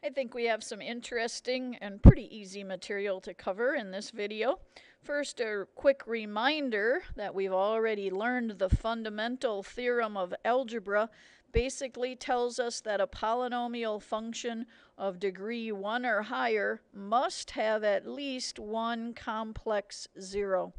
I think we have some interesting and pretty easy material to cover in this video. First, a quick reminder that we've already learned the fundamental theorem of algebra basically tells us that a polynomial function of degree 1 or higher must have at least one complex zero.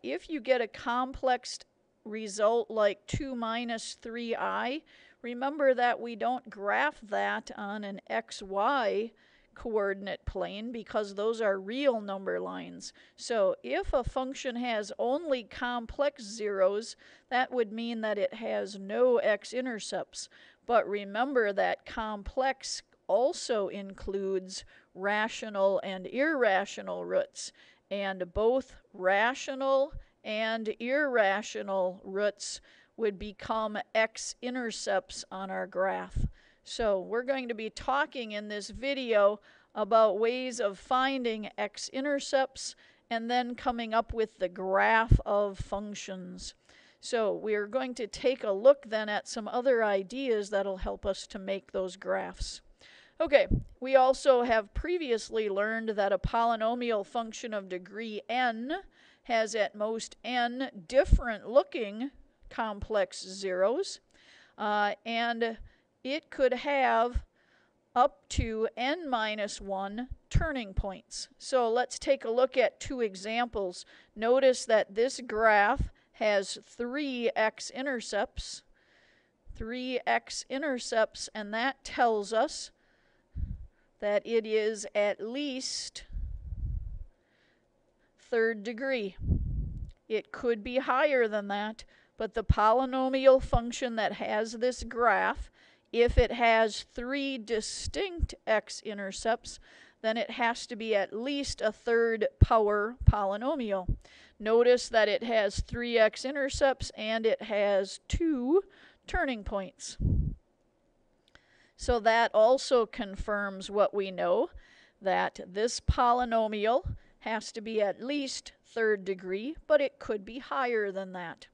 If you get a complex result like 2 minus 3i, remember that we don't graph that on an xy coordinate plane because those are real number lines. So if a function has only complex zeros, that would mean that it has no x-intercepts. But remember that complex also includes rational and irrational roots, and both rational and irrational roots would become x-intercepts on our graph. So we're going to be talking in this video about ways of finding x-intercepts and then coming up with the graph of functions. So we're going to take a look then at some other ideas that'll help us to make those graphs. Okay, we also have previously learned that a polynomial function of degree n has at most n different looking complex zeros, and it could have up to n minus 1 turning points. So let's take a look at two examples. Notice that this graph has 3 x-intercepts, and that tells us that it is at least third degree. It could be higher than that, but the polynomial function that has this graph, if it has 3 distinct x-intercepts, then it has to be at least a third power polynomial. Notice that it has 3 x-intercepts and it has 2 turning points. So that also confirms what we know, that this polynomial has to be at least third degree, but it could be higher than that.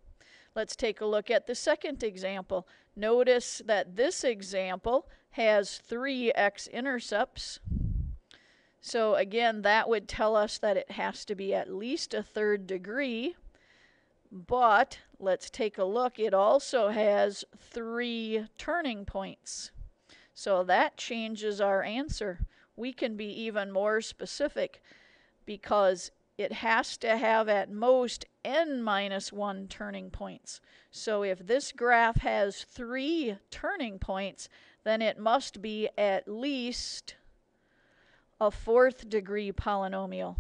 Let's take a look at the second example. Notice that this example has 3 x-intercepts. So again, that would tell us that it has to be at least a third degree. But let's take a look. It also has 3 turning points. So that changes our answer. We can be even more specific because it has to have at most n minus 1 turning points. So if this graph has 3 turning points, then it must be at least a 4th degree polynomial.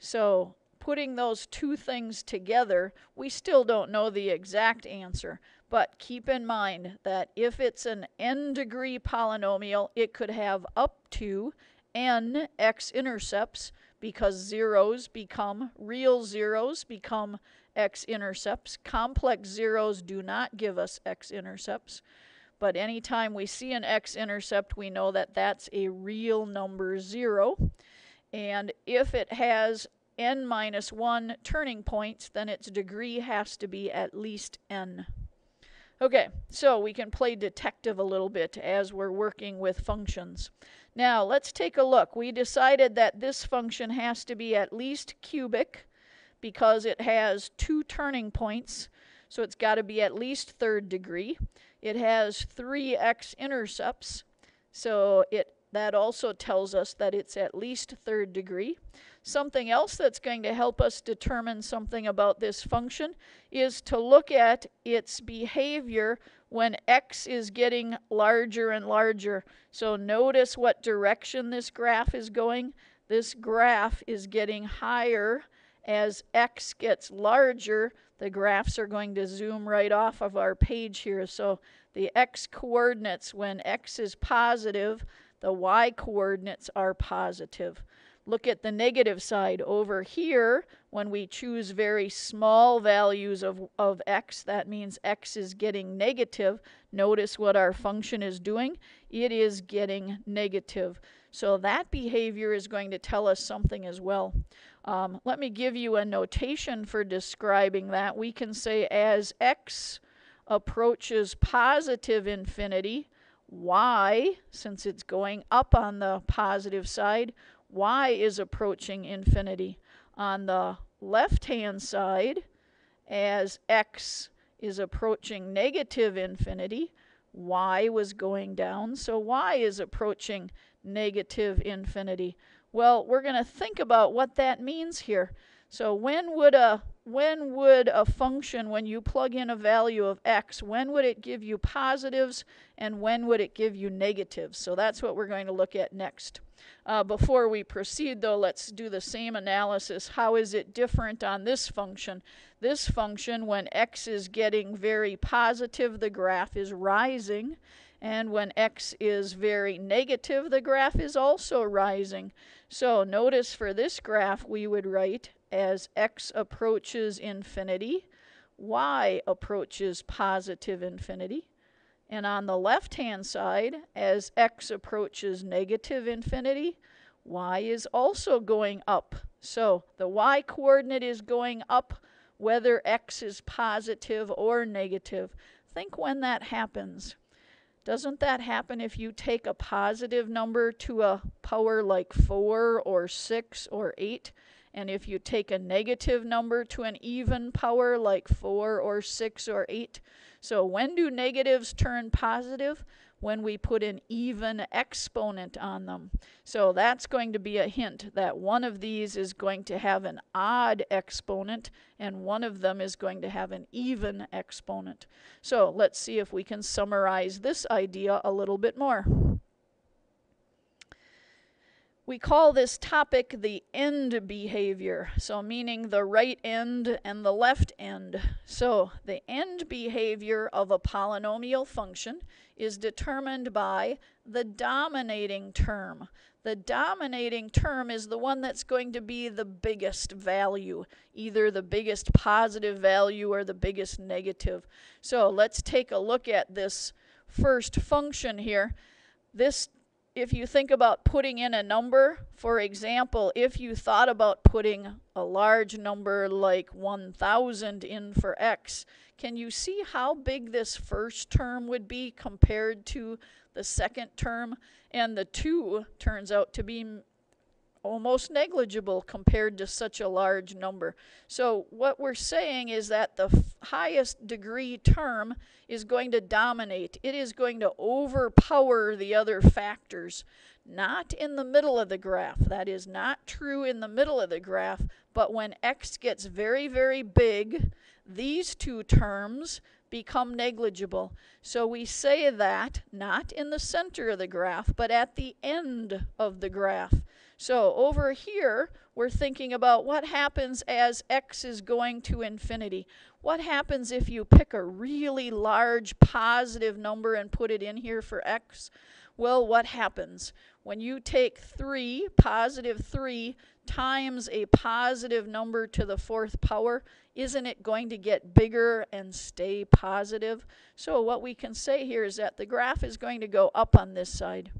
So putting those two things together, we still don't know the exact answer. But keep in mind that if it's an n degree polynomial, it could have up to n x-intercepts, because real zeros become x-intercepts. Complex zeros do not give us x-intercepts. But anytime we see an x-intercept, we know that that's a real number 0. And if it has n minus 1 turning points, then its degree has to be at least n. Okay, so we can play detective a little bit as we're working with functions. Now, let's take a look. We decided that this function has to be at least cubic because it has 2 turning points, so it's got to be at least third degree. It has 3 x-intercepts, so that also tells us that it's at least third degree. Something else that's going to help us determine something about this function is to look at its behavior when x is getting larger and larger. So notice what direction this graph is going. This graph is getting higher as x gets larger. The graphs are going to zoom right off of our page here. So the x coordinates, when x is positive, the y coordinates are positive. Look at the negative side. Over here, when we choose very small values of x, that means x is getting negative. Notice what our function is doing. It is getting negative. So that behavior is going to tell us something as well. Let me give you a notation for describing that. We can say as x approaches positive infinity, y, since it's going up on the positive side, y is approaching infinity. On the left-hand side, as x is approaching negative infinity, y was going down, so y is approaching negative infinity. Well, we're going to think about what that means here. So when would a function, when you plug in a value of x, when would it give you positives and when would it give you negatives? So that's what we're going to look at next. Before we proceed, though, let's do the same analysis. How is it different on this function? This function, when x is getting very positive, the graph is rising. And when x is very negative, the graph is also rising. So notice for this graph, we would write as x approaches infinity, y approaches positive infinity. And on the left-hand side, as x approaches negative infinity, y is also going up. So the y-coordinate is going up whether x is positive or negative. Think when that happens. Doesn't that happen if you take a positive number to a power like 4 or 6 or 8? And if you take a negative number to an even power like 4 or 6 or 8? So when do negatives turn positive? When we put an even exponent on them. So that's going to be a hint that one of these is going to have an odd exponent and one of them is going to have an even exponent. So let's see if we can summarize this idea a little bit more. We call this topic the end behavior, so meaning the right end and the left end. So the end behavior of a polynomial function is determined by the dominating term. The dominating term is the one that's going to be the biggest value, either the biggest positive value or the biggest negative. So let's take a look at this first function here. If you think about putting in a number, for example, if you thought about putting a large number like 1,000 in for x, can you see how big this first term would be compared to the second term? And the 2 turns out to be almost negligible compared to such a large number. So what we're saying is that the highest degree term is going to dominate. It is going to overpower the other factors. Not in the middle of the graph. That is not true in the middle of the graph, but when x gets very, very big, these two terms become negligible. So we say that not in the center of the graph, but at the end of the graph. So over here, we're thinking about what happens as x is going to infinity. What happens if you pick a really large positive number and put it in here for x? Well, what happens? When you take 3, positive 3, times a positive number to the 4th power, isn't it going to get bigger and stay positive? So what we can say here is that the graph is going to go up on this side.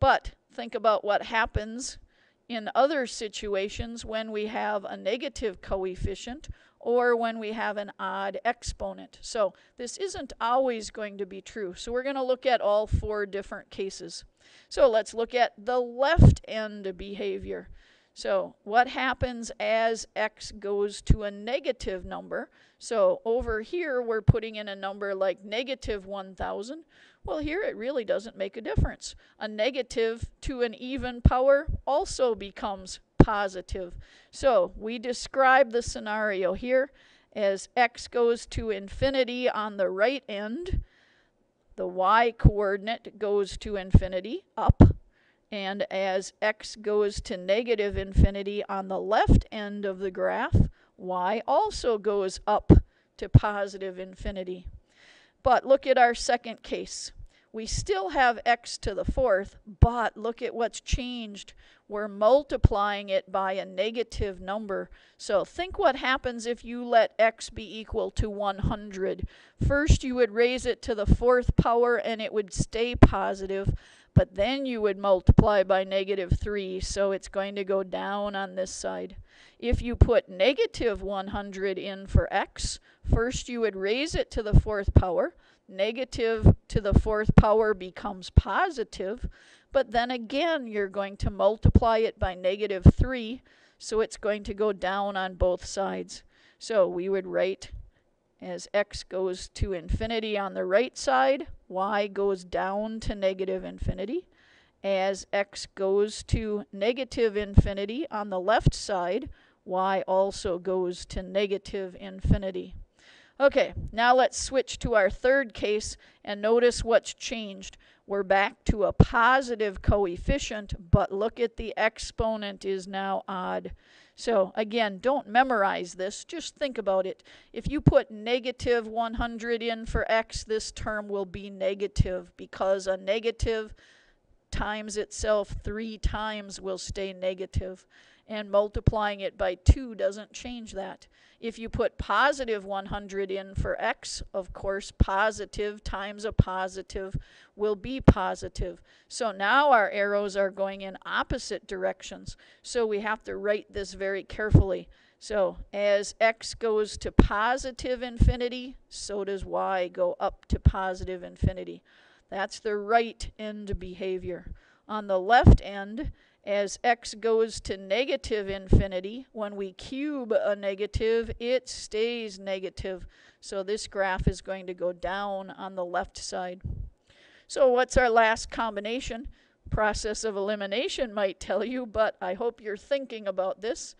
But think about what happens in other situations when we have a negative coefficient or when we have an odd exponent. So this isn't always going to be true. So we're going to look at all 4 different cases. So let's look at the left end behavior. So what happens as x goes to a negative number? So over here we're putting in a number like negative 1,000. Well, here it really doesn't make a difference. A negative to an even power also becomes positive. So we describe the scenario here as x goes to infinity on the right end. The y-coordinate goes to infinity, up. And as x goes to negative infinity on the left end of the graph, y also goes up to positive infinity. But look at our second case. We still have x to the 4th, but look at what's changed. We're multiplying it by a negative number. So think what happens if you let x be equal to 100. First, you would raise it to the 4th power and it would stay positive. But then you would multiply by negative 3, so it's going to go down on this side. If you put negative 100 in for x, first you would raise it to the 4th power, negative to the fourth power becomes positive, but then again you're going to multiply it by negative 3, so it's going to go down on both sides. So we would write as x goes to infinity on the right side, y goes down to negative infinity. As x goes to negative infinity on the left side, y also goes to negative infinity. Okay, now let's switch to our third case and notice what's changed. We're back to a positive coefficient, but look at the exponent is now odd. So again, don't memorize this, just think about it. If you put negative 100 in for x, this term will be negative because a negative times itself 3 times will stay negative, and multiplying it by 2 doesn't change that. If you put positive 100 in for x, of course positive times a positive will be positive. So now our arrows are going in opposite directions, so we have to write this very carefully. So as x goes to positive infinity, so does y go up to positive infinity. That's the right end behavior. On the left end, as x goes to negative infinity, when we cube a negative, it stays negative. So this graph is going to go down on the left side. So what's our last combination? Process of elimination might tell you, but I hope you're thinking about this.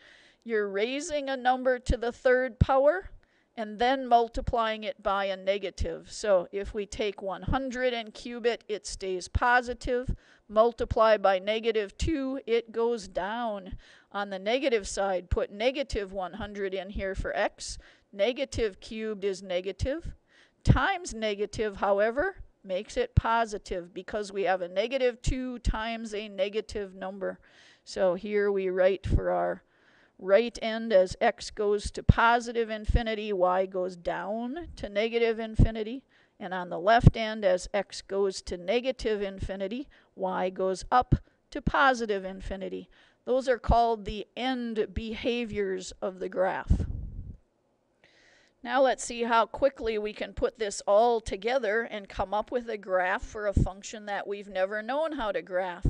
You're raising a number to the third power and then multiplying it by a negative. So if we take 100 and cube it, it stays positive. Multiply by negative 2, it goes down. On the negative side, put negative 100 in here for x. Negative cubed is negative. Times negative, however, makes it positive because we have a negative 2 times a negative number. So here we write for our right end as x goes to positive infinity, y goes down to negative infinity. And on the left end, as x goes to negative infinity, y goes up to positive infinity. Those are called the end behaviors of the graph. Now let's see how quickly we can put this all together and come up with a graph for a function that we've never known how to graph.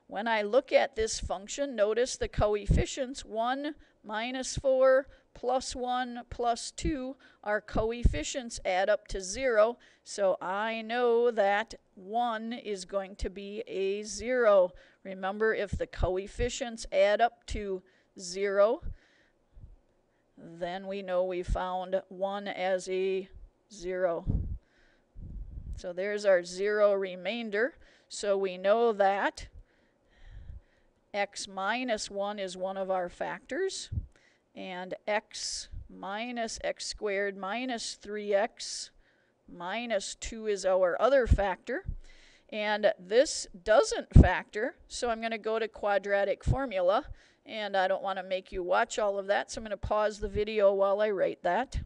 When I look at this function, notice the coefficients 1, minus 4, plus 1, plus 2. Our coefficients add up to 0, so I know that 1 is going to be a 0. Remember, if the coefficients add up to 0, then we know we found 1 as a 0. So there's our 0 remainder. So we know that x minus 1 is one of our factors, and x minus x squared minus 3x minus 2 is our other factor. And this doesn't factor, so I'm going to go to quadratic formula, and I don't want to make you watch all of that, so I'm going to pause the video while I write that.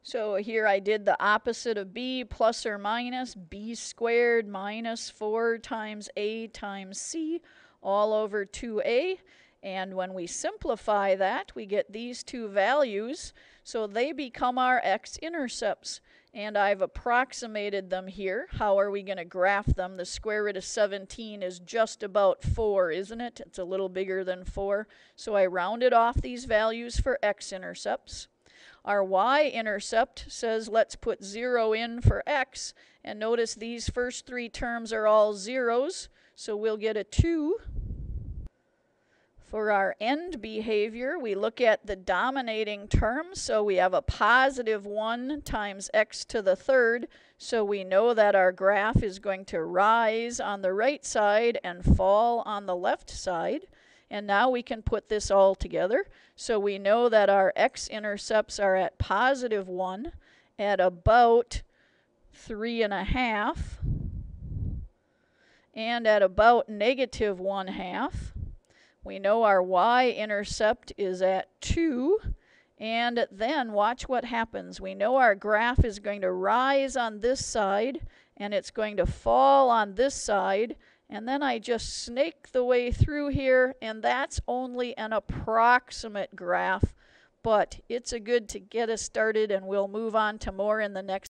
So here I did the opposite of b, plus or minus b squared minus 4 times a times c all over 2a. And when we simplify that, we get these two values, so they become our x-intercepts. And I've approximated them here. How are we going to graph them? The square root of 17 is just about 4, isn't it? It's a little bigger than 4. So I rounded off these values for x-intercepts. Our y-intercept says let's put 0 in for x, and notice these first 3 terms are all zeros, so we'll get a 2. For our end behavior, we look at the dominating term, so we have a positive 1 times x to the third, so we know that our graph is going to rise on the right side and fall on the left side. And now we can put this all together. So we know that our x-intercepts are at positive 1, at about 3.5, and at about negative 1/2. We know our y-intercept is at 2, and then watch what happens. We know our graph is going to rise on this side, and it's going to fall on this side, and then I just snake the way through here, and that's only an approximate graph, but it's a good to get us started, and we'll move on to more in the next